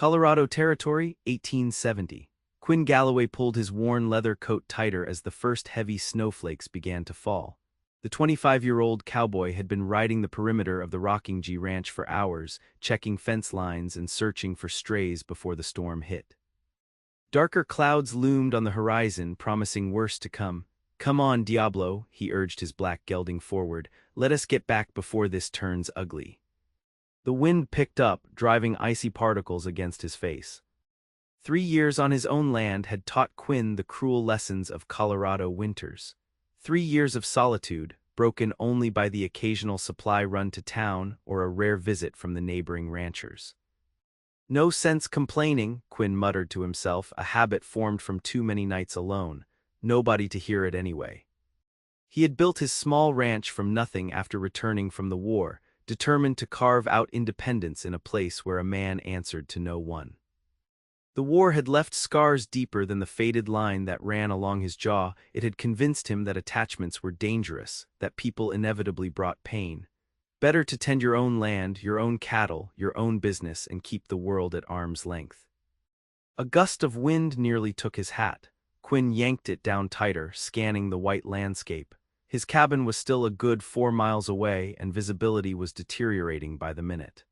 Colorado Territory, 1870. Quinn Galloway pulled his worn leather coat tighter as the first heavy snowflakes began to fall. The 25-year-old cowboy had been riding the perimeter of the Rockingham Ranch for hours, checking fence lines and searching for strays before the storm hit. Darker clouds loomed on the horizon, promising worse to come. "Come on, Diablo," he urged his black gelding forward. "Let us get back before this turns ugly." The wind picked up, driving icy particles against his face. 3 years on his own land had taught Quinn the cruel lessons of Colorado winters. 3 years of solitude, broken only by the occasional supply run to town or a rare visit from the neighboring ranchers. "No sense complaining," Quinn muttered to himself, a habit formed from too many nights alone. Nobody to hear it anyway. He had built his small ranch from nothing after returning from the war, determined to carve out independence in a place where a man answered to no one. The war had left scars deeper than the faded line that ran along his jaw. It had convinced him that attachments were dangerous, that people inevitably brought pain. Better to tend your own land, your own cattle, your own business, and keep the world at arm's length. A gust of wind nearly took his hat. Quinn yanked it down tighter, scanning the white landscape. His cabin was still a good 4 miles away, and visibility was deteriorating by the minute.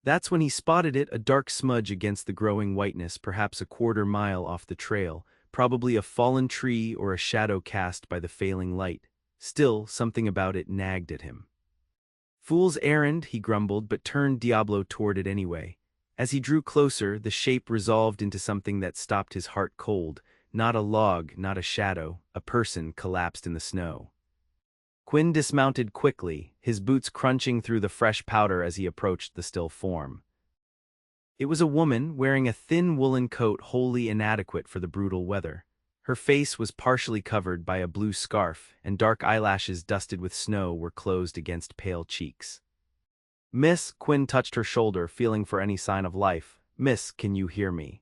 That's when he spotted it, a dark smudge against the growing whiteness, perhaps a quarter-mile off the trail, probably a fallen tree or a shadow cast by the failing light. Still, something about it nagged at him. "Fool's errand," he grumbled, but turned Diablo toward it anyway. As he drew closer, the shape resolved into something that stopped his heart cold. Not a log, not a shadow, a person collapsed in the snow. Quinn dismounted quickly, his boots crunching through the fresh powder as he approached the still form. It was a woman, wearing a thin woolen coat wholly inadequate for the brutal weather. Her face was partially covered by a blue scarf, and dark eyelashes dusted with snow were closed against pale cheeks. "Miss," Quinn touched her shoulder, feeling for any sign of life. "Miss, can you hear me?"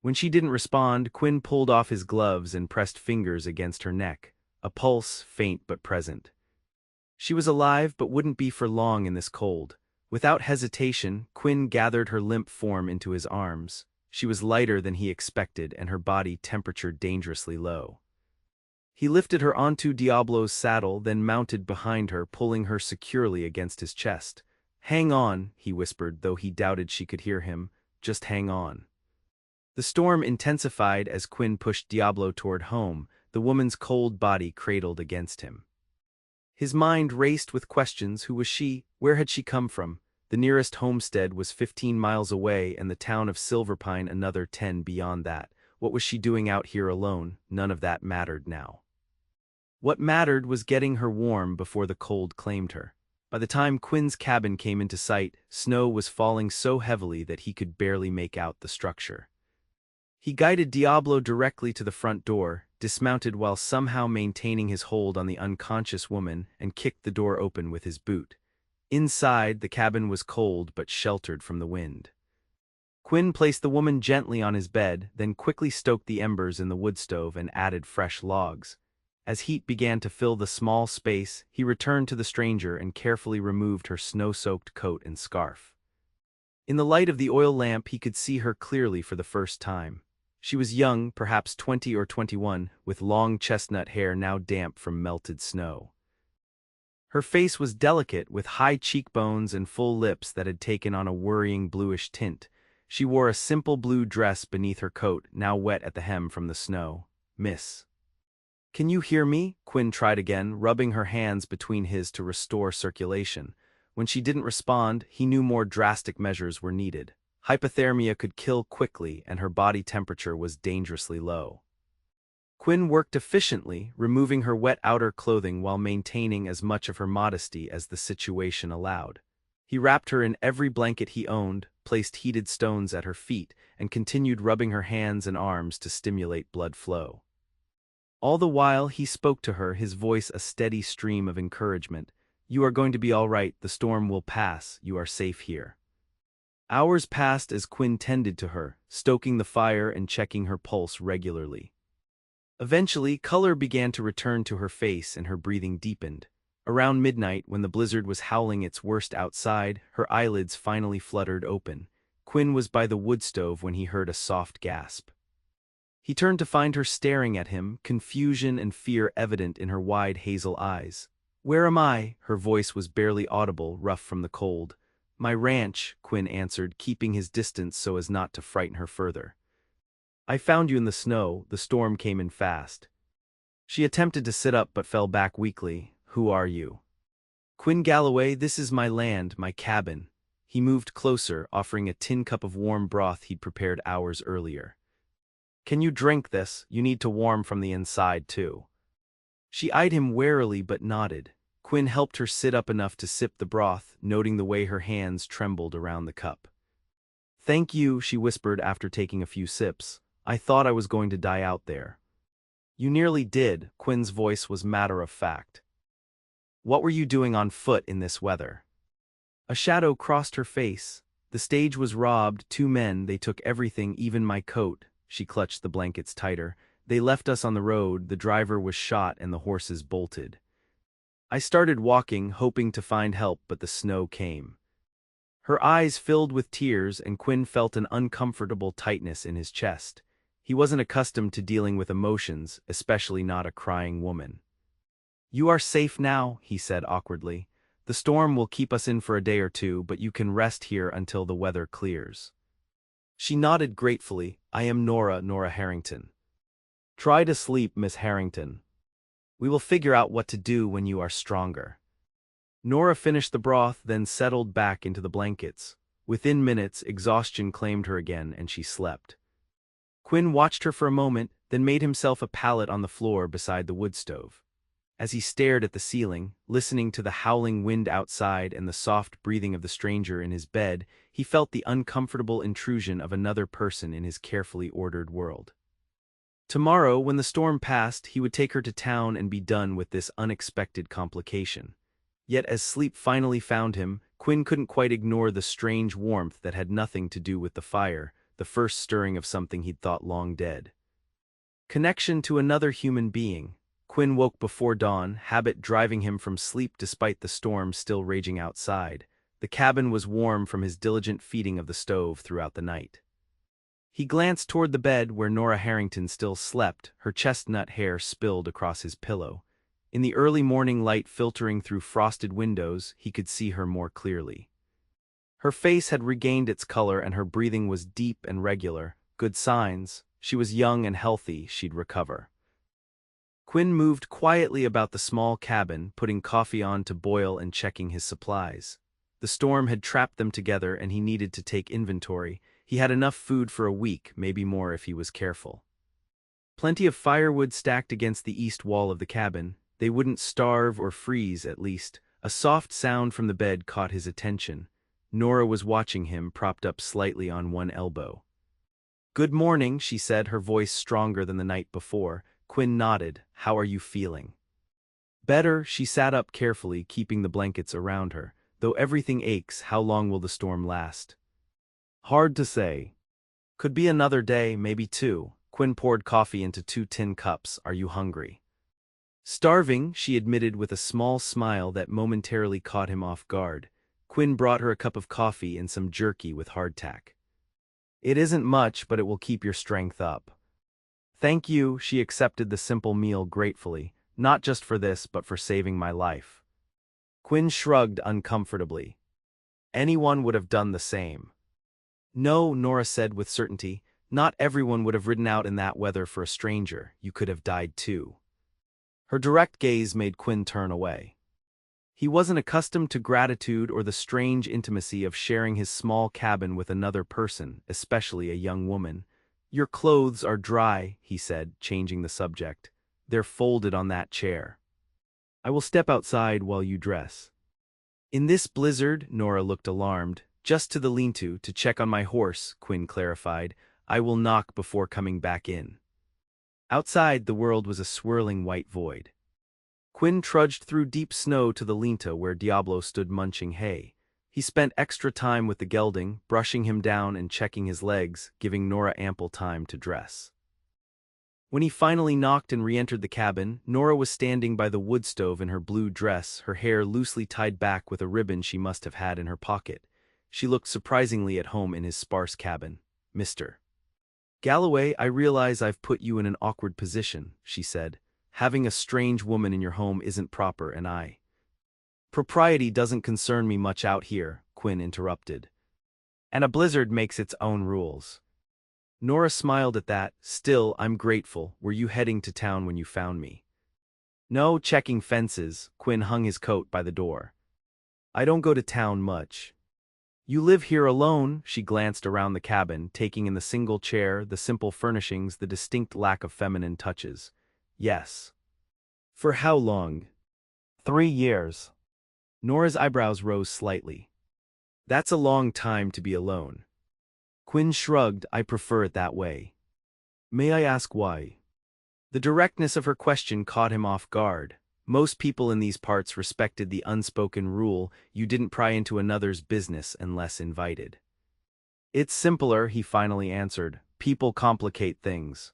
When she didn't respond, Quinn pulled off his gloves and pressed fingers against her neck, a pulse faint but present. She was alive but wouldn't be for long in this cold. Without hesitation, Quinn gathered her limp form into his arms. She was lighter than he expected and her body temperature dangerously low. He lifted her onto Diablo's saddle, then mounted behind her, pulling her securely against his chest. "Hang on," he whispered, though he doubted she could hear him. "Just hang on." The storm intensified as Quinn pushed Diablo toward home, the woman's cold body cradled against him. His mind raced with questions. Who was she? Where had she come from? The nearest homestead was 15 miles away and the town of Silverpine another 10 beyond that. What was she doing out here alone? None of that mattered now. What mattered was getting her warm before the cold claimed her. By the time Quinn's cabin came into sight, snow was falling so heavily that he could barely make out the structure. He guided Diablo directly to the front door, dismounted while somehow maintaining his hold on the unconscious woman, and kicked the door open with his boot. Inside, the cabin was cold but sheltered from the wind. Quinn placed the woman gently on his bed, then quickly stoked the embers in the wood stove and added fresh logs. As heat began to fill the small space, he returned to the stranger and carefully removed her snow-soaked coat and scarf. In the light of the oil lamp, he could see her clearly for the first time. She was young, perhaps 20 or 21, with long chestnut hair now damp from melted snow. Her face was delicate, with high cheekbones and full lips that had taken on a worrying bluish tint. She wore a simple blue dress beneath her coat, now wet at the hem from the snow. "Miss. Can you hear me?" Quinn tried again, rubbing her hands between his to restore circulation. When she didn't respond, he knew more drastic measures were needed. Hypothermia could kill quickly, and her body temperature was dangerously low. Quinn worked efficiently, removing her wet outer clothing while maintaining as much of her modesty as the situation allowed. He wrapped her in every blanket he owned, placed heated stones at her feet, and continued rubbing her hands and arms to stimulate blood flow. All the while he spoke to her, his voice a steady stream of encouragement. "You are going to be all right, the storm will pass, you are safe here." Hours passed as Quinn tended to her, stoking the fire and checking her pulse regularly. Eventually, color began to return to her face and her breathing deepened. Around midnight, when the blizzard was howling its worst outside, her eyelids finally fluttered open. Quinn was by the wood stove when he heard a soft gasp. He turned to find her staring at him, confusion and fear evident in her wide hazel eyes. "Where am I?" Her voice was barely audible, rough from the cold. "My ranch," Quinn answered, keeping his distance so as not to frighten her further. "I found you in the snow. The storm came in fast." She attempted to sit up but fell back weakly. "Who are you?" "Quinn Galloway, this is my land, my cabin." He moved closer, offering a tin cup of warm broth he'd prepared hours earlier. "Can you drink this? You need to warm from the inside, too." She eyed him warily but nodded. Quinn helped her sit up enough to sip the broth, noting the way her hands trembled around the cup. "Thank you," she whispered after taking a few sips. "I thought I was going to die out there." "You nearly did," Quinn's voice was matter of fact. "What were you doing on foot in this weather?" A shadow crossed her face. "The stage was robbed, 2 men, they took everything, even my coat." She clutched the blankets tighter. "They left us on the road, the driver was shot and the horses bolted. I started walking, hoping to find help, but the snow came." Her eyes filled with tears and Quinn felt an uncomfortable tightness in his chest. He wasn't accustomed to dealing with emotions, especially not a crying woman. "You are safe now," he said awkwardly. "The storm will keep us in for a day or two, but you can rest here until the weather clears." She nodded gratefully. "I am Nora, Nora Harrington." "Try to sleep, Miss Harrington. We will figure out what to do when you are stronger." Nora finished the broth, then settled back into the blankets. Within minutes, exhaustion claimed her again and she slept. Quinn watched her for a moment, then made himself a pallet on the floor beside the wood stove. As he stared at the ceiling, listening to the howling wind outside and the soft breathing of the stranger in his bed, he felt the uncomfortable intrusion of another person in his carefully ordered world. Tomorrow, when the storm passed, he would take her to town and be done with this unexpected complication. Yet as sleep finally found him, Quinn couldn't quite ignore the strange warmth that had nothing to do with the fire, the first stirring of something he'd thought long dead. Connection to another human being. Quinn woke before dawn, habit driving him from sleep despite the storm still raging outside. The cabin was warm from his diligent feeding of the stove throughout the night. He glanced toward the bed where Nora Harrington still slept, her chestnut hair spilled across his pillow. In the early morning light filtering through frosted windows, he could see her more clearly. Her face had regained its color and her breathing was deep and regular. Good signs. She was young and healthy, she'd recover. Quinn moved quietly about the small cabin, putting coffee on to boil and checking his supplies. The storm had trapped them together and he needed to take inventory. He had enough food for a week, maybe more if he was careful. Plenty of firewood stacked against the east wall of the cabin. They wouldn't starve or freeze, at least. A soft sound from the bed caught his attention. Nora was watching him, propped up slightly on one elbow. "Good morning," she said, her voice stronger than the night before. Quinn nodded. "How are you feeling?" "Better." She sat up carefully, keeping the blankets around her. "Though everything aches, how long will the storm last?" "Hard to say. Could be another day, maybe 2. Quinn poured coffee into 2 tin cups. "Are you hungry?" "Starving," she admitted with a small smile that momentarily caught him off guard. Quinn brought her a cup of coffee and some jerky with hardtack. "It isn't much, but it will keep your strength up." "Thank you." She accepted the simple meal gratefully, "not just for this, but for saving my life." Quinn shrugged uncomfortably. "Anyone would have done the same." "No," Nora said with certainty, "not everyone would have ridden out in that weather for a stranger. You could have died too." Her direct gaze made Quinn turn away. He wasn't accustomed to gratitude or the strange intimacy of sharing his small cabin with another person, especially a young woman. "Your clothes are dry," he said, changing the subject. "They're folded on that chair. I will step outside while you dress." "In this blizzard?" Nora looked alarmed. "Just to the lean-to to check on my horse," Quinn clarified. "I will knock before coming back in." Outside, the world was a swirling white void. Quinn trudged through deep snow to the lean-to where Diablo stood munching hay. He spent extra time with the gelding, brushing him down and checking his legs, giving Nora ample time to dress. When he finally knocked and re-entered the cabin, Nora was standing by the wood stove in her blue dress, her hair loosely tied back with a ribbon she must have had in her pocket. She looked surprisingly at home in his sparse cabin. "Mr. Galloway, I realize I've put you in an awkward position," she said. "Having a strange woman in your home isn't proper and Propriety doesn't concern me much out here," Quinn interrupted. "And a blizzard makes its own rules." Nora smiled at that. "Still, I'm grateful. Were you heading to town when you found me?" "No, checking fences." Quinn hung his coat by the door. "I don't go to town much." "You live here alone?" She glanced around the cabin, taking in the single chair, the simple furnishings, the distinct lack of feminine touches. "Yes." "For how long?" 3 years. Nora's eyebrows rose slightly. "That's a long time to be alone." Quinn shrugged. "I prefer it that way." "May I ask why?" The directness of her question caught him off guard. Most people in these parts respected the unspoken rule: you didn't pry into another's business unless invited. "It's simpler," he finally answered. "People complicate things."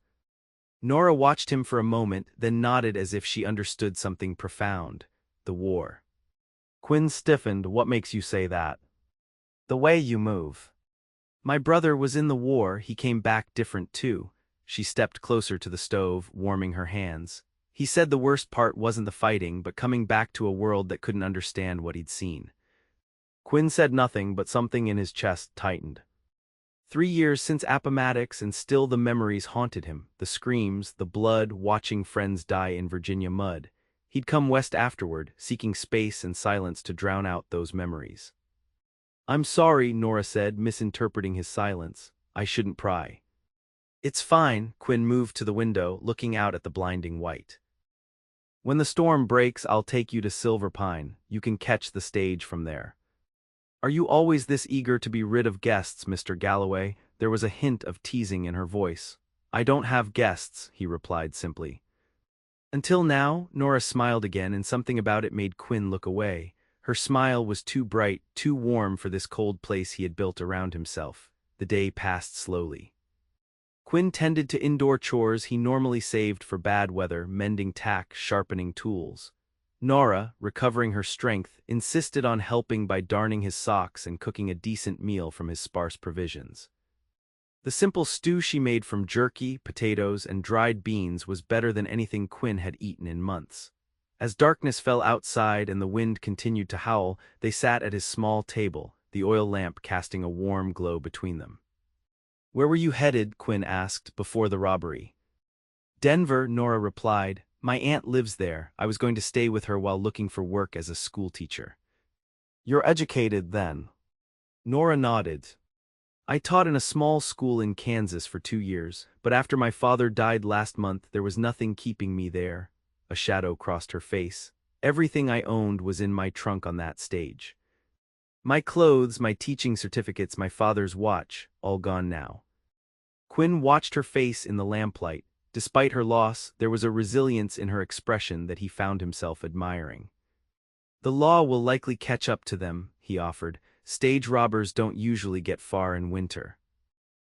Nora watched him for a moment, then nodded as if she understood something profound. "The war." Quinn stiffened. "What makes you say that?" "The way you move." "My brother was in the war. He came back different too." She stepped closer to the stove, warming her hands. "He said the worst part wasn't the fighting, but coming back to a world that couldn't understand what he'd seen." Quinn said nothing, but something in his chest tightened. 3 years since Appomattox, and still the memories haunted him. The screams, the blood, watching friends die in Virginia mud. He'd come west afterward, seeking space and silence to drown out those memories. "I'm sorry," Nora said, misinterpreting his silence. "I shouldn't pry." "It's fine." Quinn moved to the window, looking out at the blinding white. "When the storm breaks, I'll take you to Silver Pine. You can catch the stage from there." "Are you always this eager to be rid of guests, Mr. Galloway?" There was a hint of teasing in her voice. "I don't have guests," he replied simply. "Until now?" Nora smiled again, and something about it made Quinn look away. Her smile was too bright, too warm for this cold place he had built around himself. The day passed slowly. Quinn tended to indoor chores he normally saved for bad weather, mending tack, sharpening tools. Nora, recovering her strength, insisted on helping by darning his socks and cooking a decent meal from his sparse provisions. The simple stew she made from jerky, potatoes, and dried beans was better than anything Quinn had eaten in months. As darkness fell outside and the wind continued to howl, they sat at his small table, the oil lamp casting a warm glow between them. "Where were you headed?" Quinn asked, "before the robbery?" "Denver," Nora replied. "My aunt lives there. I was going to stay with her while looking for work as a schoolteacher." "You're educated, then?" Nora nodded. "I taught in a small school in Kansas for 2 years, but after my father died last month, there was nothing keeping me there." A shadow crossed her face. "Everything I owned was in my trunk on that stage. My clothes, my teaching certificates, my father's watch, all gone now." Quinn watched her face in the lamplight. Despite her loss, there was a resilience in her expression that he found himself admiring. "The law will likely catch up to them," he offered. "Stage robbers don't usually get far in winter."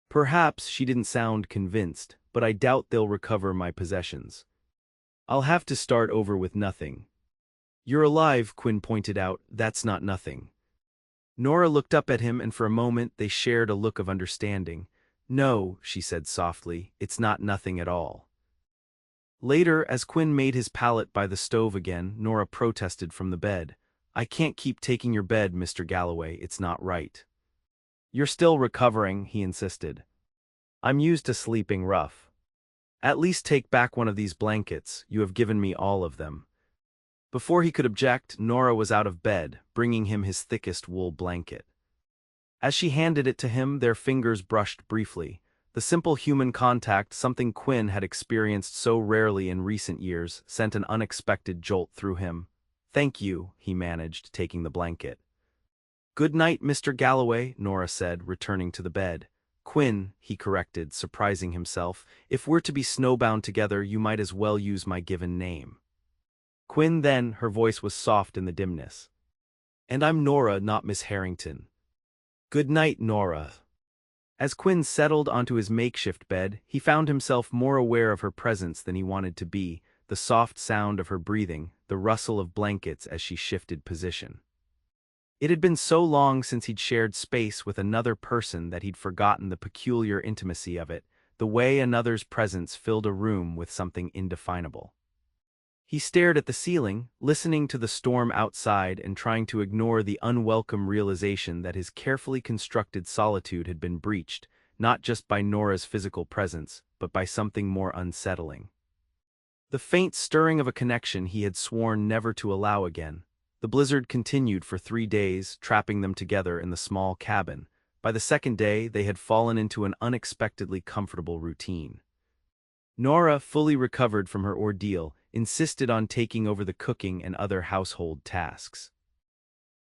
"Perhaps," she didn't sound convinced, "but I doubt they'll recover my possessions. I'll have to start over with nothing." "You're alive," Quinn pointed out. "That's not nothing." Nora looked up at him, and for a moment they shared a look of understanding. "No," she said softly, "it's not nothing at all." Later, as Quinn made his pallet by the stove again, Nora protested from the bed. "I can't keep taking your bed, Mr. Galloway. It's not right." "You're still recovering," he insisted. "I'm used to sleeping rough. At least take back one of these blankets. You have given me all of them." Before he could object, Nora was out of bed, bringing him his thickest wool blanket. As she handed it to him, their fingers brushed briefly. The simple human contact, something Quinn had experienced so rarely in recent years, sent an unexpected jolt through him. "Thank you," he managed, taking the blanket. "Good night, Mr. Galloway," Nora said, returning to the bed. "Quinn," he corrected, surprising himself. "If we're to be snowbound together, you might as well use my given name." "Quinn, then," her voice was soft in the dimness. "And I'm Nora, not Miss Harrington." "Good night, Nora." As Quinn settled onto his makeshift bed, he found himself more aware of her presence than he wanted to be, the soft sound of her breathing, the rustle of blankets as she shifted position. It had been so long since he'd shared space with another person that he'd forgotten the peculiar intimacy of it, the way another's presence filled a room with something indefinable. He stared at the ceiling, listening to the storm outside and trying to ignore the unwelcome realization that his carefully constructed solitude had been breached, not just by Nora's physical presence, but by something more unsettling. The faint stirring of a connection he had sworn never to allow again. The blizzard continued for 3 days, trapping them together in the small cabin. By the second day, they had fallen into an unexpectedly comfortable routine. Nora, fully recovered from her ordeal, insisted on taking over the cooking and other household tasks.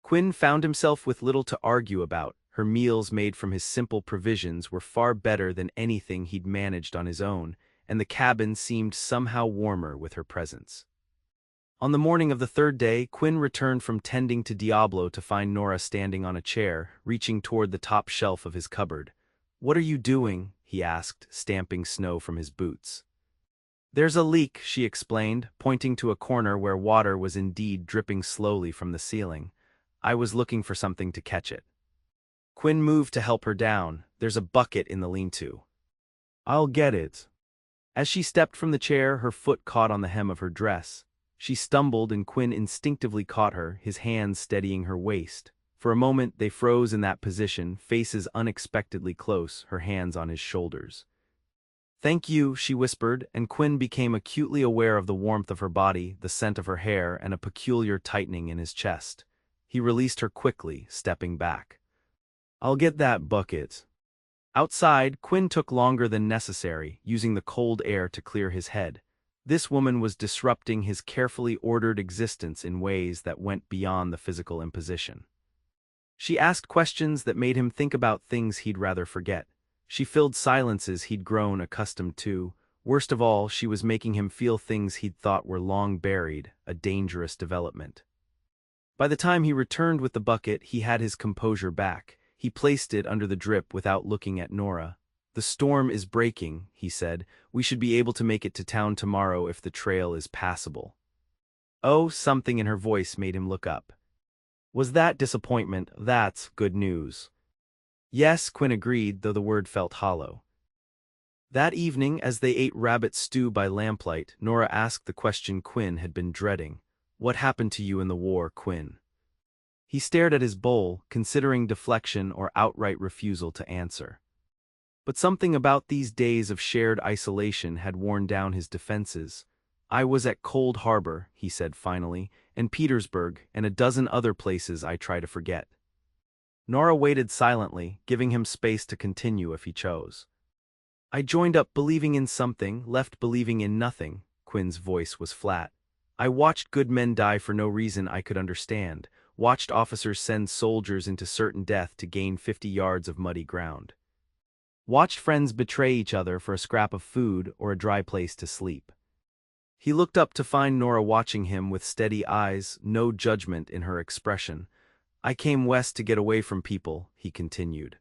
Quinn found himself with little to argue about. Her meals made from his simple provisions were far better than anything he'd managed on his own, and the cabin seemed somehow warmer with her presence. On the morning of the third day, Quinn returned from tending to Diablo to find Nora standing on a chair, reaching toward the top shelf of his cupboard. "What are you doing?" he asked, stamping snow from his boots. "There's a leak," she explained, pointing to a corner where water was indeed dripping slowly from the ceiling. "I was looking for something to catch it." Quinn moved to help her down. "There's a bucket in the lean-to." "I'll get it." As she stepped from the chair, her foot caught on the hem of her dress. She stumbled and Quinn instinctively caught her, his hands steadying her waist. For a moment they froze in that position, faces unexpectedly close, her hands on his shoulders. "Thank you," she whispered, and Quinn became acutely aware of the warmth of her body, the scent of her hair, and a peculiar tightening in his chest. He released her quickly, stepping back. "I'll get that bucket." Outside, Quinn took longer than necessary, using the cold air to clear his head. This woman was disrupting his carefully ordered existence in ways that went beyond the physical imposition. She asked questions that made him think about things he'd rather forget. She filled silences he'd grown accustomed to. Worst of all, she was making him feel things he'd thought were long buried, a dangerous development. By the time he returned with the bucket, he had his composure back. He placed it under the drip without looking at Nora. "The storm is breaking," he said. "We should be able to make it to town tomorrow if the trail is passable." Oh, something in her voice made him look up. "Was that disappointment? That's good news." "Yes," Quinn agreed, though the word felt hollow. That evening, as they ate rabbit stew by lamplight, Nora asked the question Quinn had been dreading. "What happened to you in the war, Quinn?" He stared at his bowl, considering deflection or outright refusal to answer. But something about these days of shared isolation had worn down his defenses. "I was at Cold Harbor," he said finally, "and Petersburg, and a dozen other places I try to forget." Nora waited silently, giving him space to continue if he chose. "I joined up believing in something, left believing in nothing." Quinn's voice was flat. "I watched good men die for no reason I could understand, watched officers send soldiers into certain death to gain 50 yards of muddy ground. Watched friends betray each other for a scrap of food or a dry place to sleep." He looked up to find Nora watching him with steady eyes, no judgment in her expression. "I came west to get away from people," he continued.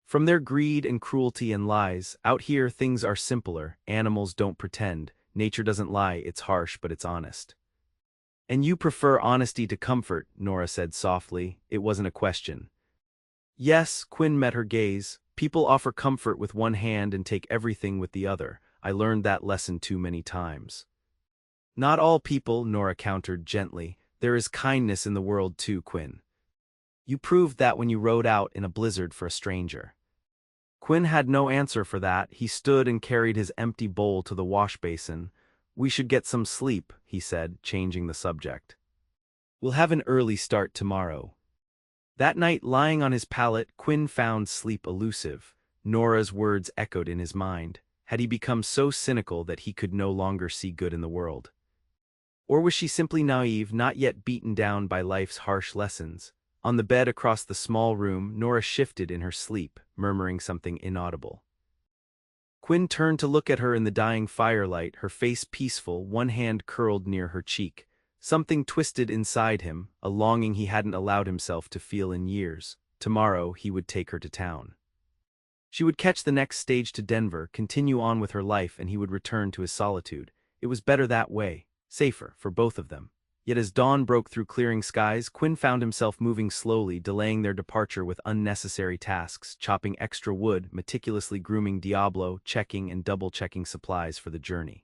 "From their greed and cruelty and lies. Out here things are simpler, animals don't pretend, nature doesn't lie, it's harsh but it's honest." "And you prefer honesty to comfort," Nora said softly. It wasn't a question. "Yes," Quinn met her gaze. "People offer comfort with one hand and take everything with the other. I learned that lesson too many times." "Not all people," Nora countered gently. "There is kindness in the world too, Quinn. You proved that when you rode out in a blizzard for a stranger." Quinn had no answer for that. He stood and carried his empty bowl to the wash basin. "We should get some sleep," he said, changing the subject. "We'll have an early start tomorrow." That night, lying on his pallet, Quinn found sleep elusive. Nora's words echoed in his mind. Had he become so cynical that he could no longer see good in the world? Or was she simply naive, not yet beaten down by life's harsh lessons? On the bed across the small room, Nora shifted in her sleep, murmuring something inaudible. Quinn turned to look at her in the dying firelight, her face peaceful, one hand curled near her cheek. Something twisted inside him, a longing he hadn't allowed himself to feel in years. Tomorrow he would take her to town. She would catch the next stage to Denver, continue on with her life, and he would return to his solitude. It was better that way, safer for both of them. Yet as dawn broke through clearing skies, Quinn found himself moving slowly, delaying their departure with unnecessary tasks, chopping extra wood, meticulously grooming Diablo, checking and double-checking supplies for the journey.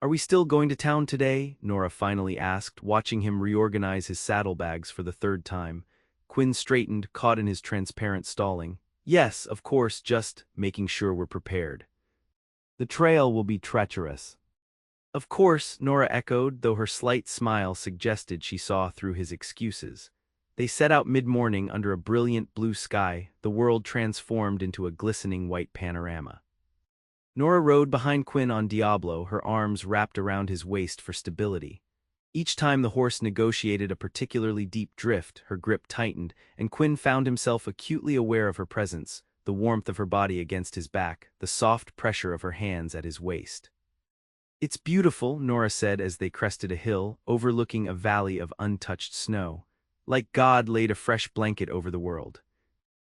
"Are we still going to town today?" Nora finally asked, watching him reorganize his saddlebags for the third time. Quinn straightened, caught in his transparent stalling. "Yes, of course, just making sure we're prepared. The trail will be treacherous." "Of course," Nora echoed, though her slight smile suggested she saw through his excuses. They set out mid-morning under a brilliant blue sky, the world transformed into a glistening white panorama. Nora rode behind Quinn on Diablo, her arms wrapped around his waist for stability. Each time the horse negotiated a particularly deep drift, her grip tightened, and Quinn found himself acutely aware of her presence, the warmth of her body against his back, the soft pressure of her hands at his waist. "It's beautiful," Nora said as they crested a hill, overlooking a valley of untouched snow. "Like God laid a fresh blanket over the world."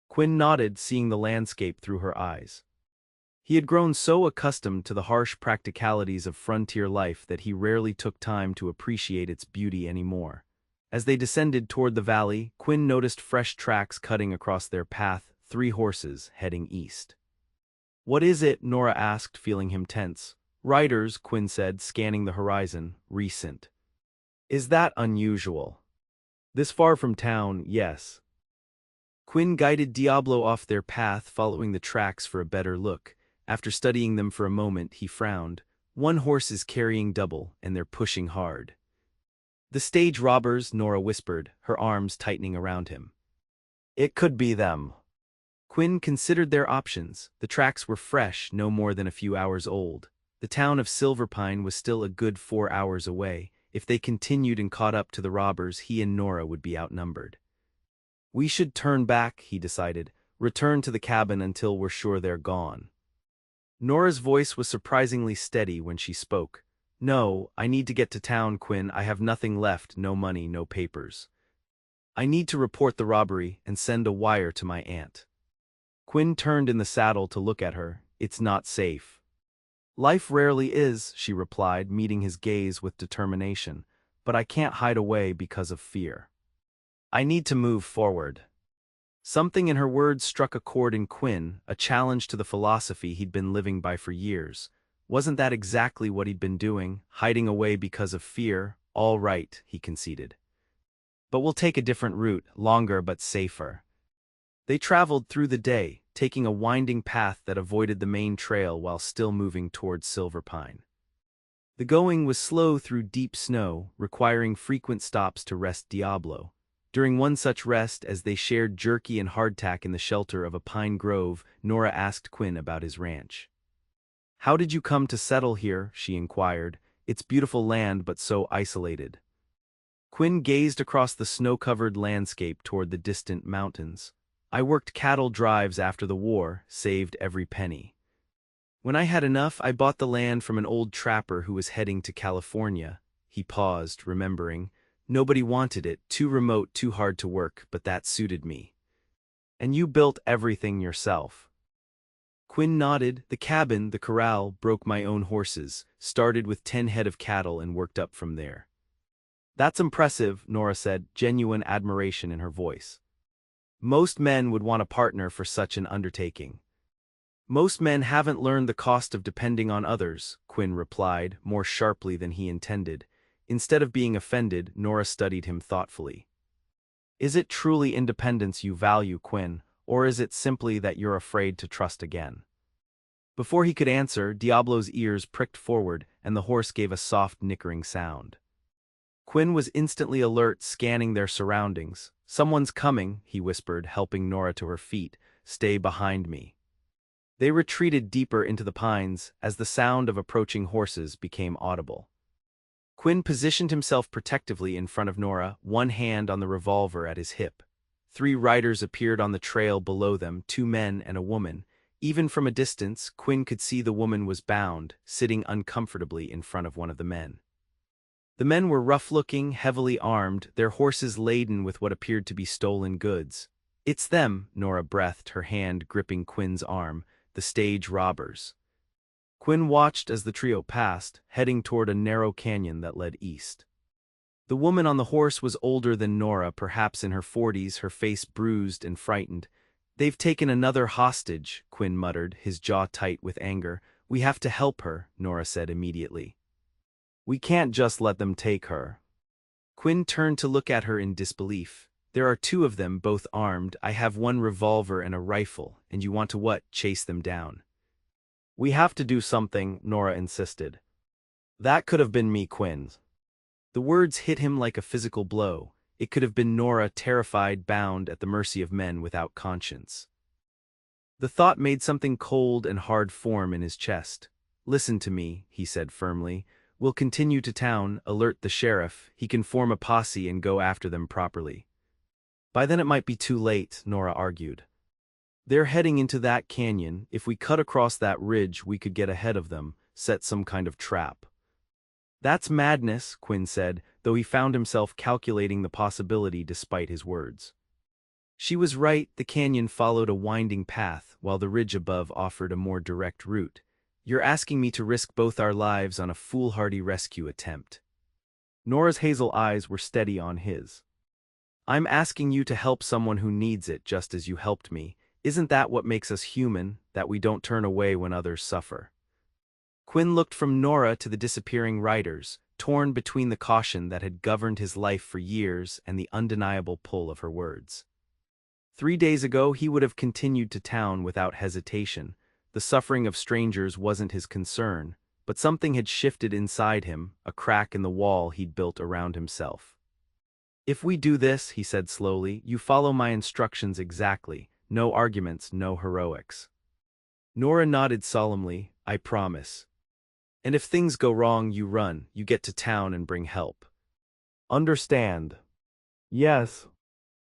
Quinn nodded, seeing the landscape through her eyes. He had grown so accustomed to the harsh practicalities of frontier life that he rarely took time to appreciate its beauty anymore. As they descended toward the valley, Quinn noticed fresh tracks cutting across their path, 3 horses heading east. "What is it?" Nora asked, feeling him tense. "Riders," Quinn said, scanning the horizon. "Recent." "Is that unusual?" "This far from town, yes." Quinn guided Diablo off their path, following the tracks for a better look. After studying them for a moment, he frowned. "One horse is carrying double, and they're pushing hard." "The stage robbers," Nora whispered, her arms tightening around him. "It could be them." Quinn considered their options. The tracks were fresh, no more than a few hours old. The town of Silverpine was still a good 4 hours away. If they continued and caught up to the robbers, he and Nora would be outnumbered. "We should turn back," he decided. "Return to the cabin until we're sure they're gone." Nora's voice was surprisingly steady when she spoke. "No, I need to get to town, Quinn. I have nothing left, no money, no papers. I need to report the robbery and send a wire to my aunt." Quinn turned in the saddle to look at her. "It's not safe." "Life rarely is," she replied, meeting his gaze with determination. "But I can't hide away because of fear. I need to move forward." Something in her words struck a chord in Quinn, a challenge to the philosophy he'd been living by for years. Wasn't that exactly what he'd been doing, hiding away because of fear? "All right," he conceded. "But we'll take a different route, longer but safer." They traveled through the day, taking a winding path that avoided the main trail while still moving towards Silverpine. The going was slow through deep snow, requiring frequent stops to rest Diablo. During one such rest, as they shared jerky and hardtack in the shelter of a pine grove, Nora asked Quinn about his ranch. "How did you come to settle here?" she inquired. "It's beautiful land but so isolated." Quinn gazed across the snow-covered landscape toward the distant mountains. "I worked cattle drives after the war, saved every penny. When I had enough, I bought the land from an old trapper who was heading to California." He paused, remembering. "Nobody wanted it, too remote, too hard to work, but that suited me." "And you built everything yourself?" Quinn nodded. "The cabin, the corral, broke my own horses, started with 10 head of cattle and worked up from there." "That's impressive," Nora said, genuine admiration in her voice. "Most men would want a partner for such an undertaking." "Most men haven't learned the cost of depending on others," Quinn replied, more sharply than he intended. Instead of being offended, Nora studied him thoughtfully. "Is it truly independence you value, Quinn, or is it simply that you're afraid to trust again?" Before he could answer, Diablo's ears pricked forward, and the horse gave a soft nickering sound. Quinn was instantly alert, scanning their surroundings. "Someone's coming," he whispered, helping Nora to her feet. "Stay behind me." They retreated deeper into the pines as the sound of approaching horses became audible. Quinn positioned himself protectively in front of Nora, one hand on the revolver at his hip. 3 riders appeared on the trail below them, 2 men and a woman. Even from a distance, Quinn could see the woman was bound, sitting uncomfortably in front of one of the men. The men were rough-looking, heavily armed, their horses laden with what appeared to be stolen goods. "It's them," Nora breathed, her hand gripping Quinn's arm. "The stage robbers." Quinn watched as the trio passed, heading toward a narrow canyon that led east. The woman on the horse was older than Nora, perhaps in her 40s, her face bruised and frightened. "They've taken another hostage," Quinn muttered, his jaw tight with anger. "We have to help her," Nora said immediately. "We can't just let them take her." Quinn turned to look at her in disbelief. "There are two of them, both armed. I have one revolver and a rifle, and you want to what? Chase them down?" "We have to do something," Nora insisted. "That could have been me, Quinn." The words hit him like a physical blow. It could have been Nora, terrified, bound at the mercy of men without conscience. The thought made something cold and hard form in his chest. "Listen to me," he said firmly. "We'll continue to town, alert the sheriff. He can form a posse and go after them properly." "By then it might be too late," Nora argued. "They're heading into that canyon. If we cut across that ridge, we could get ahead of them, set some kind of trap." "That's madness," Quinn said, though he found himself calculating the possibility despite his words. She was right. The canyon followed a winding path, while the ridge above offered a more direct route. "You're asking me to risk both our lives on a foolhardy rescue attempt." Nora's hazel eyes were steady on his. "I'm asking you to help someone who needs it just as you helped me. Isn't that what makes us human, that we don't turn away when others suffer?" Quinn looked from Nora to the disappearing riders, torn between the caution that had governed his life for years and the undeniable pull of her words. 3 days ago he would have continued to town without hesitation. The suffering of strangers wasn't his concern, but something had shifted inside him, a crack in the wall he'd built around himself. "If we do this," he said slowly, "you follow my instructions exactly. No arguments, no heroics." Nora nodded solemnly. "I promise. And if things go wrong, you run, you get to town and bring help." "Understand." "Yes."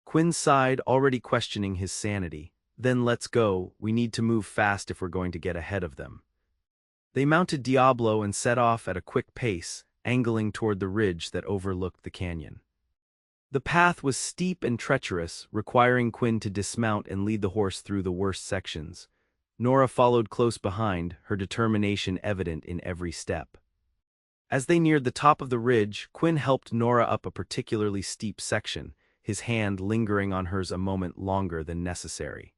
Quinn sighed, already questioning his sanity. "Then let's go. We need to move fast if we're going to get ahead of them." They mounted Diablo and set off at a quick pace, angling toward the ridge that overlooked the canyon. The path was steep and treacherous, requiring Quinn to dismount and lead the horse through the worst sections. Nora followed close behind, her determination evident in every step. As they neared the top of the ridge, Quinn helped Nora up a particularly steep section, his hand lingering on hers a moment longer than necessary.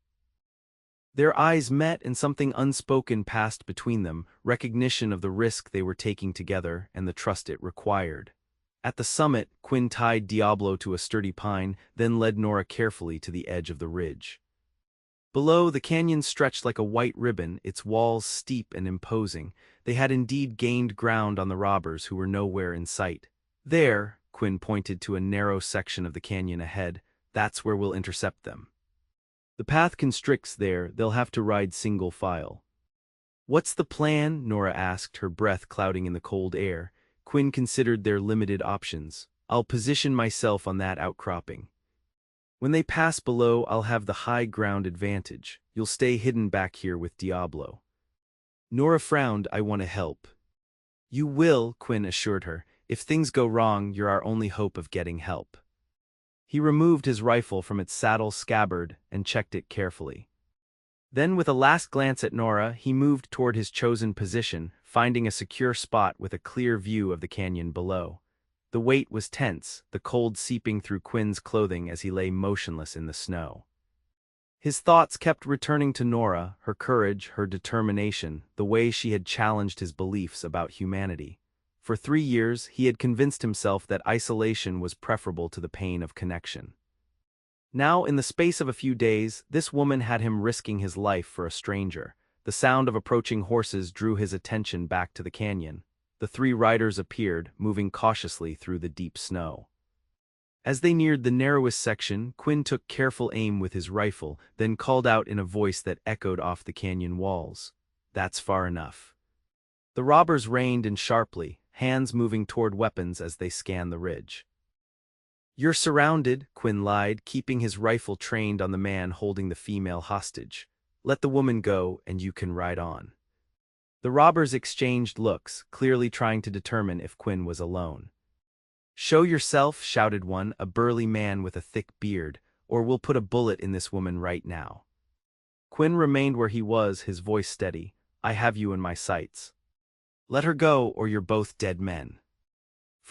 Their eyes met and something unspoken passed between them, recognition of the risk they were taking together and the trust it required. At the summit, Quinn tied Diablo to a sturdy pine, then led Nora carefully to the edge of the ridge. Below, the canyon stretched like a white ribbon, its walls steep and imposing. They had indeed gained ground on the robbers who were nowhere in sight. "There," Quinn pointed to a narrow section of the canyon ahead, "that's where we'll intercept them. The path constricts there, they'll have to ride single file." "What's the plan?" Nora asked, her breath clouding in the cold air. Quinn considered their limited options. "I'll position myself on that outcropping. When they pass below, I'll have the high ground advantage. You'll stay hidden back here with Diablo." Nora frowned. "I want to help." "You will," Quinn assured her. "If things go wrong, you're our only hope of getting help." He removed his rifle from its saddle scabbard and checked it carefully. Then, with a last glance at Nora, he moved toward his chosen position, finding a secure spot with a clear view of the canyon below. The weight was tense, the cold seeping through Quinn's clothing as he lay motionless in the snow. His thoughts kept returning to Nora, her courage, her determination, the way she had challenged his beliefs about humanity. For 3 years, he had convinced himself that isolation was preferable to the pain of connection. Now, in the space of a few days, this woman had him risking his life for a stranger. The sound of approaching horses drew his attention back to the canyon. The 3 riders appeared, moving cautiously through the deep snow. As they neared the narrowest section, Quinn took careful aim with his rifle, then called out in a voice that echoed off the canyon walls. "That's far enough." The robbers reined in sharply, hands moving toward weapons as they scanned the ridge. "You're surrounded," Quinn lied, keeping his rifle trained on the man holding the female hostage. "Let the woman go, and you can ride on." The robbers exchanged looks, clearly trying to determine if Quinn was alone. "Show yourself," shouted one, a burly man with a thick beard, "or we'll put a bullet in this woman right now." Quinn remained where he was, his voice steady. "I have you in my sights. Let her go, or you're both dead men."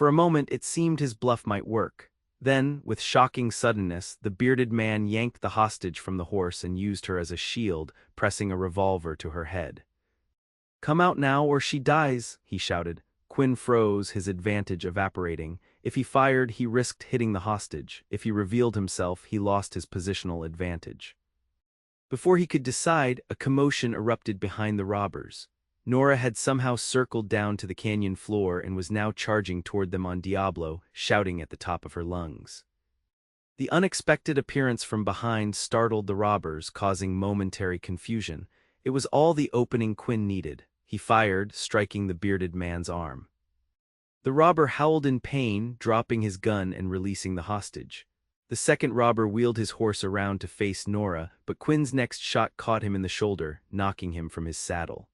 For a moment it seemed his bluff might work. Then, with shocking suddenness, the bearded man yanked the hostage from the horse and used her as a shield, pressing a revolver to her head. "Come out now or she dies," he shouted. Quinn froze, his advantage evaporating. If he fired, he risked hitting the hostage. If he revealed himself, he lost his positional advantage. Before he could decide, a commotion erupted behind the robbers. Nora had somehow circled down to the canyon floor and was now charging toward them on Diablo, shouting at the top of her lungs. The unexpected appearance from behind startled the robbers, causing momentary confusion. It was all the opening Quinn needed. He fired, striking the bearded man's arm. The robber howled in pain, dropping his gun and releasing the hostage. The second robber wheeled his horse around to face Nora, but Quinn's next shot caught him in the shoulder, knocking him from his saddle.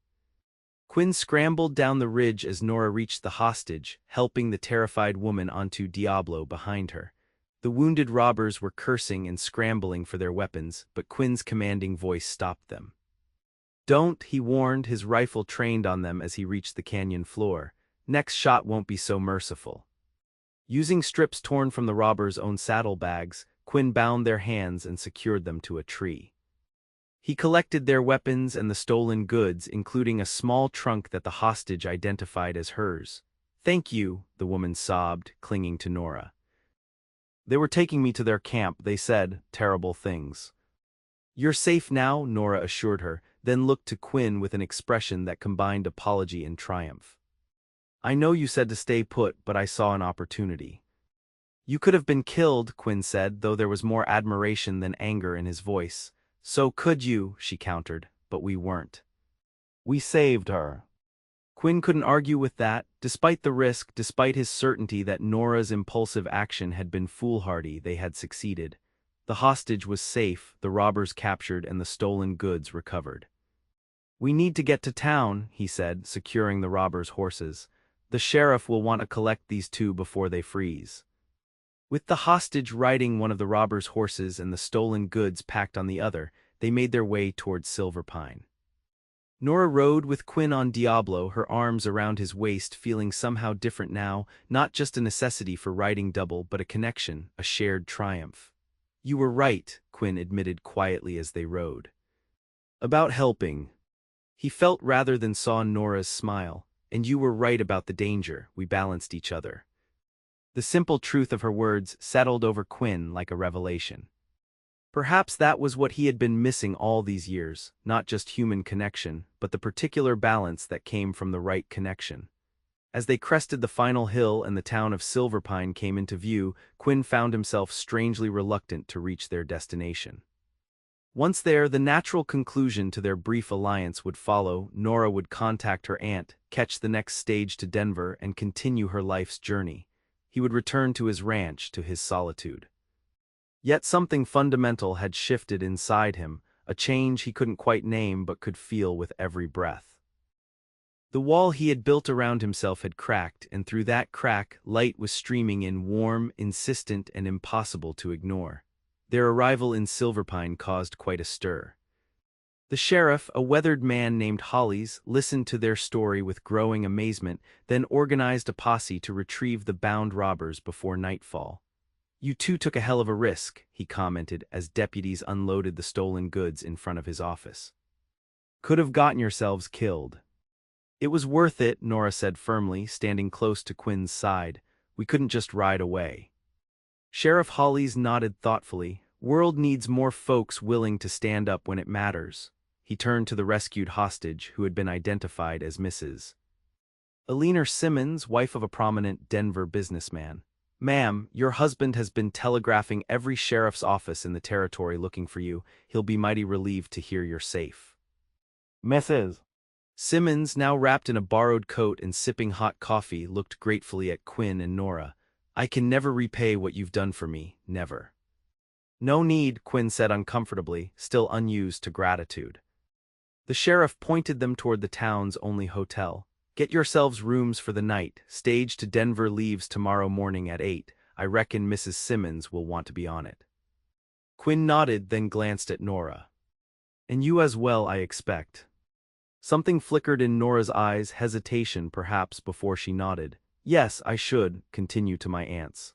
Quinn scrambled down the ridge as Nora reached the hostage, helping the terrified woman onto Diablo behind her. The wounded robbers were cursing and scrambling for their weapons, but Quinn's commanding voice stopped them. "Don't," he warned, his rifle trained on them as he reached the canyon floor. "Next shot won't be so merciful." Using strips torn from the robbers' own saddlebags, Quinn bound their hands and secured them to a tree. He collected their weapons and the stolen goods, including a small trunk that the hostage identified as hers. "Thank you," the woman sobbed, clinging to Nora. "They were taking me to their camp. They said terrible things." "You're safe now," Nora assured her, then looked to Quinn with an expression that combined apology and triumph. "I know you said to stay put, but I saw an opportunity." "You could have been killed," Quinn said, though there was more admiration than anger in his voice. "So could you," she countered, "but we weren't. We saved her." Quinn couldn't argue with that. Despite the risk, despite his certainty that Nora's impulsive action had been foolhardy, they had succeeded. The hostage was safe, the robbers captured, and the stolen goods recovered. "We need to get to town," he said, securing the robbers' horses. "The sheriff will want to collect these two before they freeze." With the hostage riding one of the robbers' horses and the stolen goods packed on the other, they made their way towards Silver Pine. Nora rode with Quinn on Diablo, her arms around his waist, feeling somehow different now, not just a necessity for riding double, but a connection, a shared triumph. "You were right," Quinn admitted quietly as they rode. "About helping." He felt rather than saw Nora's smile. "And you were right about the danger. We balanced each other." The simple truth of her words settled over Quinn like a revelation. Perhaps that was what he had been missing all these years, not just human connection, but the particular balance that came from the right connection. As they crested the final hill and the town of Silverpine came into view, Quinn found himself strangely reluctant to reach their destination. Once there, the natural conclusion to their brief alliance would follow. Nora would contact her aunt, catch the next stage to Denver, and continue her life's journey. He would return to his ranch, to his solitude. Yet something fundamental had shifted inside him, a change he couldn't quite name but could feel with every breath. The wall he had built around himself had cracked, and through that crack, light was streaming in, warm, insistent, and impossible to ignore. Their arrival in Silverpine caused quite a stir. The sheriff, a weathered man named Hollies, listened to their story with growing amazement, then organized a posse to retrieve the bound robbers before nightfall. "You two took a hell of a risk," he commented as deputies unloaded the stolen goods in front of his office. "Could have gotten yourselves killed." "It was worth it," Nora said firmly, standing close to Quinn's side. "We couldn't just ride away." Sheriff Hollies nodded thoughtfully. "World needs more folks willing to stand up when it matters." He turned to the rescued hostage, who had been identified as Mrs. Eleanor Simmons, wife of a prominent Denver businessman. "Ma'am, your husband has been telegraphing every sheriff's office in the territory looking for you. He'll be mighty relieved to hear you're safe." Mrs. Simmons, now wrapped in a borrowed coat and sipping hot coffee, looked gratefully at Quinn and Nora. "I can never repay what you've done for me, never." "No need," Quinn said uncomfortably, still unused to gratitude. The sheriff pointed them toward the town's only hotel. "Get yourselves rooms for the night. Stage to Denver leaves tomorrow morning at 8. I reckon Mrs. Simmons will want to be on it." Quinn nodded, then glanced at Nora. "And you as well, I expect." Something flickered in Nora's eyes, hesitation perhaps, before she nodded. Yes, I should continue to my aunt's.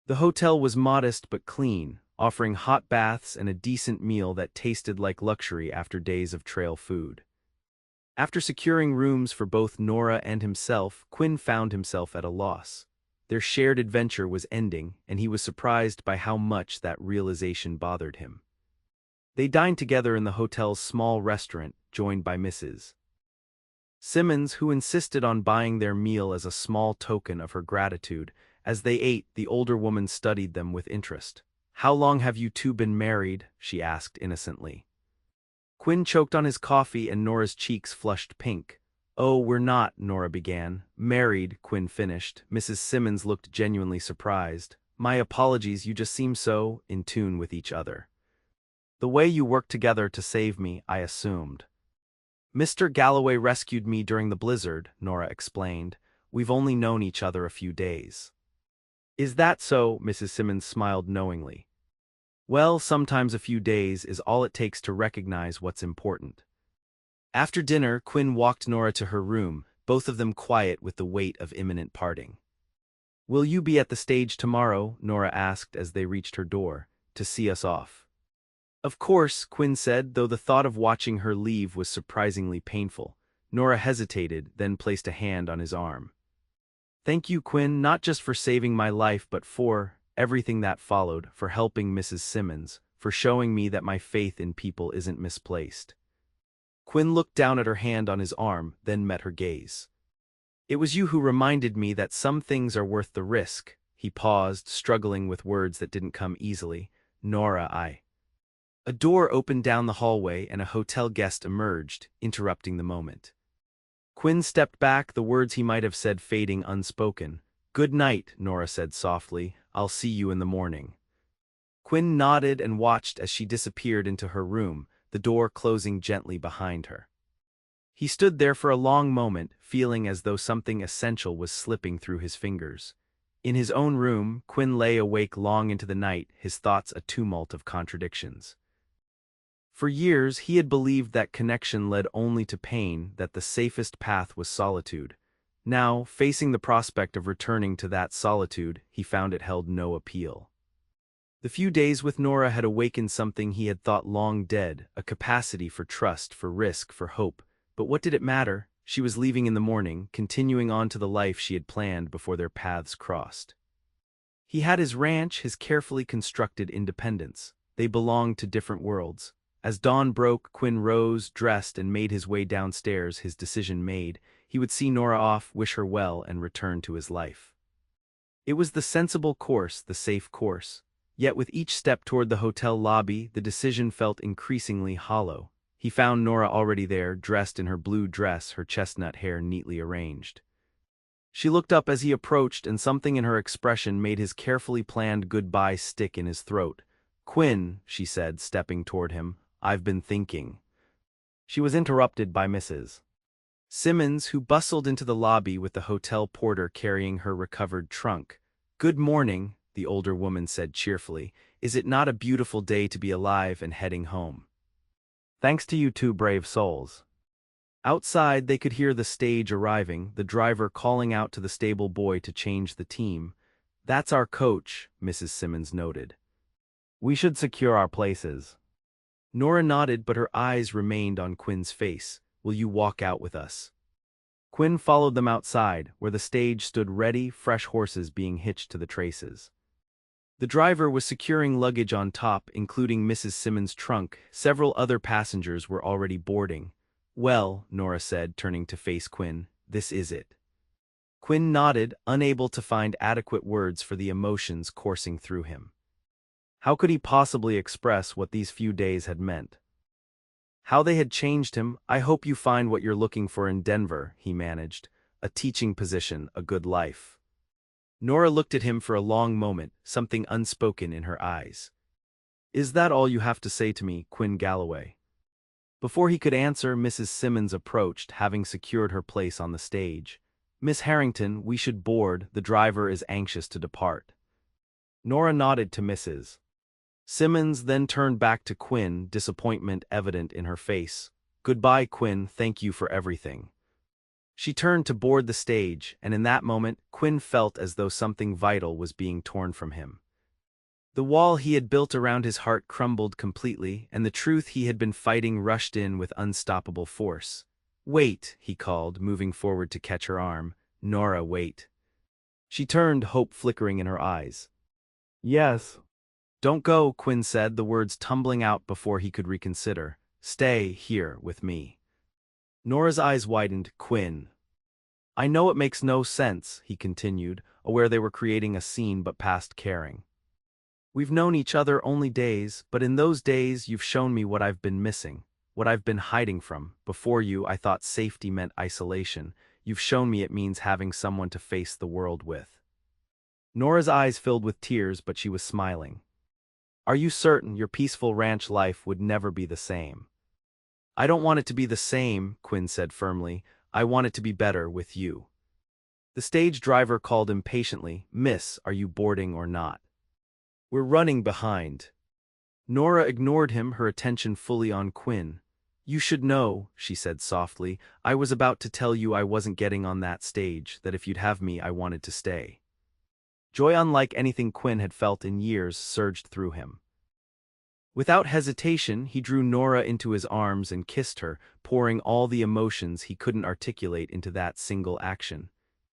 The hotel was modest but clean, offering hot baths and a decent meal that tasted like luxury after days of trail food. After securing rooms for both Nora and himself, Quinn found himself at a loss. Their shared adventure was ending, and he was surprised by how much that realization bothered him. They dined together in the hotel's small restaurant, joined by Mrs. Simmons, who insisted on buying their meal as a small token of her gratitude. As they ate, the older woman studied them with interest. "How long have you two been married?" she asked innocently. Quinn choked on his coffee and Nora's cheeks flushed pink. "Oh, we're not," Nora began. "Married," Quinn finished. Mrs. Simmons looked genuinely surprised. "My apologies, you just seem so in tune with each other. The way you worked together to save me, I assumed." "Mr. Galloway rescued me during the blizzard," Nora explained. "We've only known each other a few days." "Is that so?" Mrs. Simmons smiled knowingly. "Well, sometimes a few days is all it takes to recognize what's important." After dinner, Quinn walked Nora to her room, both of them quiet with the weight of imminent parting. "Will you be at the stage tomorrow?" Nora asked as they reached her door. "To see us off?" "Of course," Quinn said, though the thought of watching her leave was surprisingly painful. Nora hesitated, then placed a hand on his arm. "Thank you, Quinn, not just for saving my life but for everything that followed, for helping Mrs. Simmons, for showing me that my faith in people isn't misplaced." Quinn looked down at her hand on his arm, then met her gaze. "It was you who reminded me that some things are worth the risk." He paused, struggling with words that didn't come easily. "Nora, A door opened down the hallway and a hotel guest emerged, interrupting the moment. Quinn stepped back, the words he might have said fading unspoken. "Good night," Nora said softly. "I'll see you in the morning." Quinn nodded and watched as she disappeared into her room, the door closing gently behind her. He stood there for a long moment, feeling as though something essential was slipping through his fingers. In his own room, Quinn lay awake long into the night, his thoughts a tumult of contradictions. For years, he had believed that connection led only to pain, that the safest path was solitude. Now, facing the prospect of returning to that solitude, he found it held no appeal. The few days with Nora had awakened something he had thought long dead, a capacity for trust, for risk, for hope. But what did it matter? She was leaving in the morning, continuing on to the life she had planned before their paths crossed. He had his ranch, his carefully constructed independence. They belonged to different worlds. As dawn broke, Quinn rose, dressed, and made his way downstairs, his decision made. He would see Nora off, wish her well, and return to his life. It was the sensible course, the safe course. Yet with each step toward the hotel lobby, the decision felt increasingly hollow. He found Nora already there, dressed in her blue dress, her chestnut hair neatly arranged. She looked up as he approached, and something in her expression made his carefully planned goodbye stick in his throat. "Quinn," she said, stepping toward him, "I've been thinking." She was interrupted by Mrs. Simmons, who bustled into the lobby with the hotel porter carrying her recovered trunk. "Good morning," the older woman said cheerfully. "Is it not a beautiful day to be alive and heading home?" Thanks to you two brave souls. Outside, they could hear the stage arriving, the driver calling out to the stable boy to change the team. "That's our coach," Mrs. Simmons noted. We should secure our places. Nora nodded, but her eyes remained on Quinn's face. "Will you walk out with us?" Quinn followed them outside, where the stage stood ready, fresh horses being hitched to the traces. The driver was securing luggage on top, including Mrs. Simmons' trunk. Several other passengers were already boarding. "Well," Nora said, turning to face Quinn, "this is it." Quinn nodded, unable to find adequate words for the emotions coursing through him. How could he possibly express what these few days had meant? How they had changed him? "I hope you find what you're looking for in Denver," he managed. "A teaching position, a good life." Nora looked at him for a long moment, something unspoken in her eyes. "Is that all you have to say to me, Quinn Galloway?" Before he could answer, Mrs. Simmons approached, having secured her place on the stage. "Miss Harrington, we should board, the driver is anxious to depart." Nora nodded to Mrs. Simmons, then turned back to Quinn, disappointment evident in her face. "Goodbye, Quinn, thank you for everything." She turned to board the stage, and in that moment, Quinn felt as though something vital was being torn from him. The wall he had built around his heart crumbled completely, and the truth he had been fighting rushed in with unstoppable force. "Wait," he called, moving forward to catch her arm. "Nora, wait." She turned, hope flickering in her eyes. Yes. "Don't go," Quinn said, the words tumbling out before he could reconsider. "Stay here with me." Nora's eyes widened. "Quinn." "I know it makes no sense," he continued, aware they were creating a scene but past caring. "We've known each other only days, but in those days you've shown me what I've been missing, what I've been hiding from. Before you, I thought safety meant isolation. You've shown me it means having someone to face the world with." Nora's eyes filled with tears, but she was smiling. "Are you certain your peaceful ranch life would never be the same?" "I don't want it to be the same," Quinn said firmly. "I want it to be better with you." The stage driver called impatiently. "Miss, are you boarding or not? We're running behind." Nora ignored him, her attention fully on Quinn. "You should know," she said softly. "I was about to tell you I wasn't getting on that stage, that if you'd have me, I wanted to stay." Joy unlike anything Quinn had felt in years surged through him. Without hesitation, he drew Nora into his arms and kissed her, pouring all the emotions he couldn't articulate into that single action.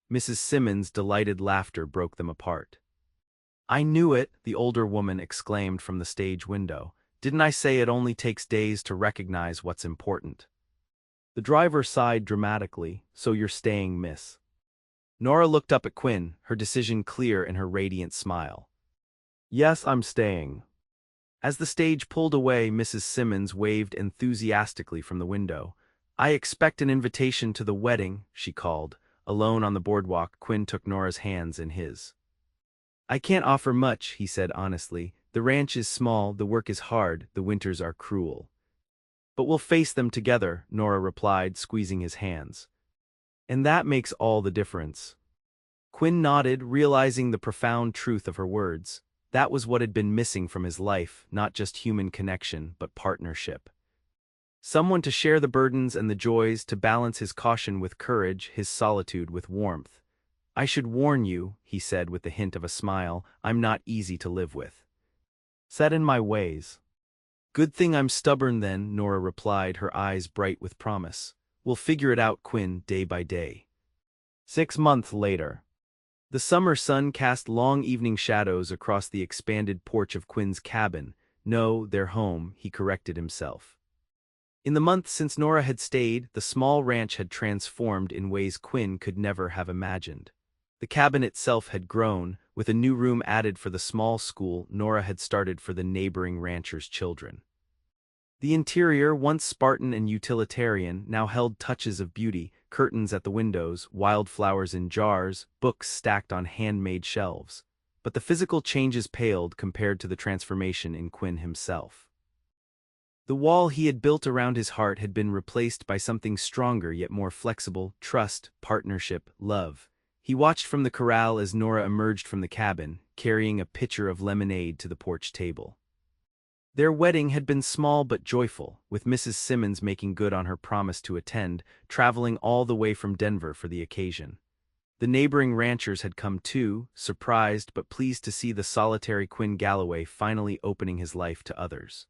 Mrs. Simmons' delighted laughter broke them apart. "I knew it," the older woman exclaimed from the stage window. "Didn't I say it only takes days to recognize what's important?" The driver sighed dramatically. "So you're staying, miss?" Nora looked up at Quinn, her decision clear in her radiant smile. Yes, I'm staying. As the stage pulled away, Mrs. Simmons waved enthusiastically from the window. "I expect an invitation to the wedding," she called. Alone on the boardwalk, Quinn took Nora's hands in his. "I can't offer much," he said honestly. "The ranch is small, the work is hard, the winters are cruel." "But we'll face them together," Nora replied, squeezing his hands. "And that makes all the difference." Quinn nodded, realizing the profound truth of her words. That was what had been missing from his life, not just human connection, but partnership. Someone to share the burdens and the joys, to balance his caution with courage, his solitude with warmth. "I should warn you," he said with the hint of a smile, "I'm not easy to live with." Set in my ways. "Good thing I'm stubborn then," Nora replied, her eyes bright with promise. "We'll figure it out, Quinn, day by day." 6 months later. The summer sun cast long evening shadows across the expanded porch of Quinn's cabin. No, their home, he corrected himself. In the month since Nora had stayed, the small ranch had transformed in ways Quinn could never have imagined. The cabin itself had grown, with a new room added for the small school Nora had started for the neighboring ranchers' children. The interior, once Spartan and utilitarian, now held touches of beauty: curtains at the windows, wildflowers in jars, books stacked on handmade shelves. But the physical changes paled compared to the transformation in Quinn himself. The wall he had built around his heart had been replaced by something stronger yet more flexible: trust, partnership, love. He watched from the corral as Nora emerged from the cabin, carrying a pitcher of lemonade to the porch table. Their wedding had been small but joyful, with Mrs. Simmons making good on her promise to attend, traveling all the way from Denver for the occasion. The neighboring ranchers had come too, surprised but pleased to see the solitary Quinn Galloway finally opening his life to others.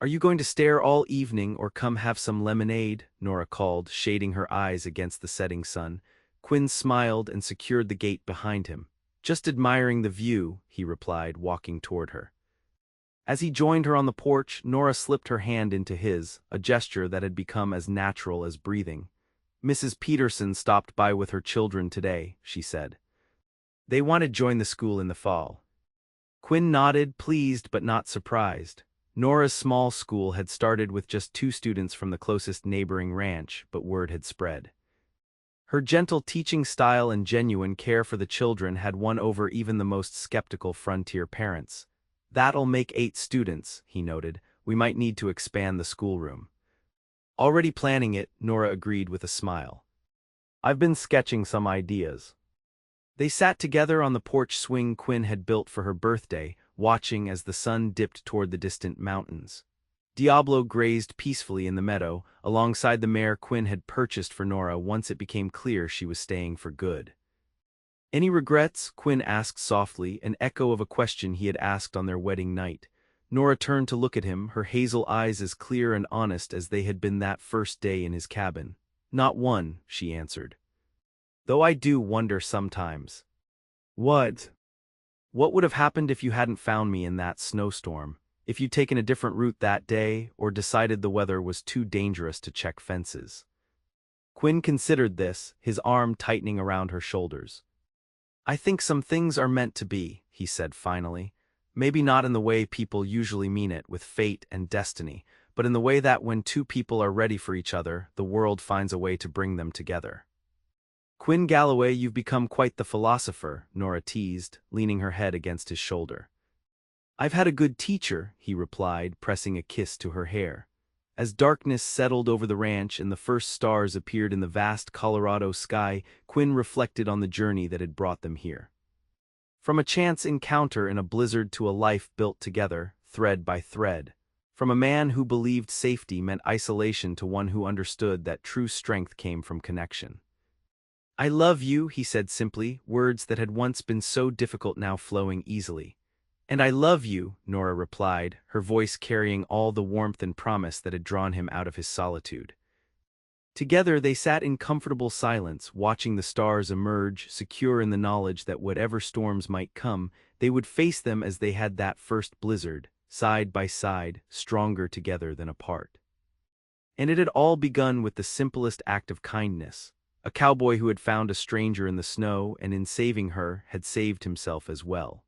"Are you going to stare all evening or come have some lemonade?" Nora called, shading her eyes against the setting sun. Quinn smiled and secured the gate behind him. "Just admiring the view," he replied, walking toward her. As he joined her on the porch, Nora slipped her hand into his, a gesture that had become as natural as breathing. "Mrs. Peterson stopped by with her children today," she said. "They want to join the school in the fall." Quinn nodded, pleased but not surprised. Nora's small school had started with just 2 students from the closest neighboring ranch, but word had spread. Her gentle teaching style and genuine care for the children had won over even the most skeptical frontier parents. "That'll make 8 students," he noted. "We might need to expand the schoolroom." "Already planning it," Nora agreed with a smile. I've been sketching some ideas. They sat together on the porch swing Quinn had built for her birthday, watching as the sun dipped toward the distant mountains. Diablo grazed peacefully in the meadow, alongside the mare Quinn had purchased for Nora once it became clear she was staying for good. Any regrets? Quinn asked softly, an echo of a question he had asked on their wedding night. Nora turned to look at him, her hazel eyes as clear and honest as they had been that first day in his cabin. Not one, she answered. Though I do wonder sometimes. What? What would have happened if you hadn't found me in that snowstorm? If you'd taken a different route that day, or decided the weather was too dangerous to check fences? Quinn considered this, his arm tightening around her shoulders. I think some things are meant to be, he said finally. Maybe not in the way people usually mean it, with fate and destiny, but in the way that when two people are ready for each other, the world finds a way to bring them together. Quinn Galloway, you've become quite the philosopher, Nora teased, leaning her head against his shoulder. I've had a good teacher, he replied, pressing a kiss to her hair. As darkness settled over the ranch and the first stars appeared in the vast Colorado sky, Quinn reflected on the journey that had brought them here. From a chance encounter in a blizzard to a life built together, thread by thread. From a man who believed safety meant isolation to one who understood that true strength came from connection. I love you, he said simply, words that had once been so difficult now flowing easily. And I love you, Nora replied, her voice carrying all the warmth and promise that had drawn him out of his solitude. Together they sat in comfortable silence, watching the stars emerge, secure in the knowledge that whatever storms might come, they would face them as they had that first blizzard, side by side, stronger together than apart. And it had all begun with the simplest act of kindness. A cowboy who had found a stranger in the snow and in saving her had saved himself as well.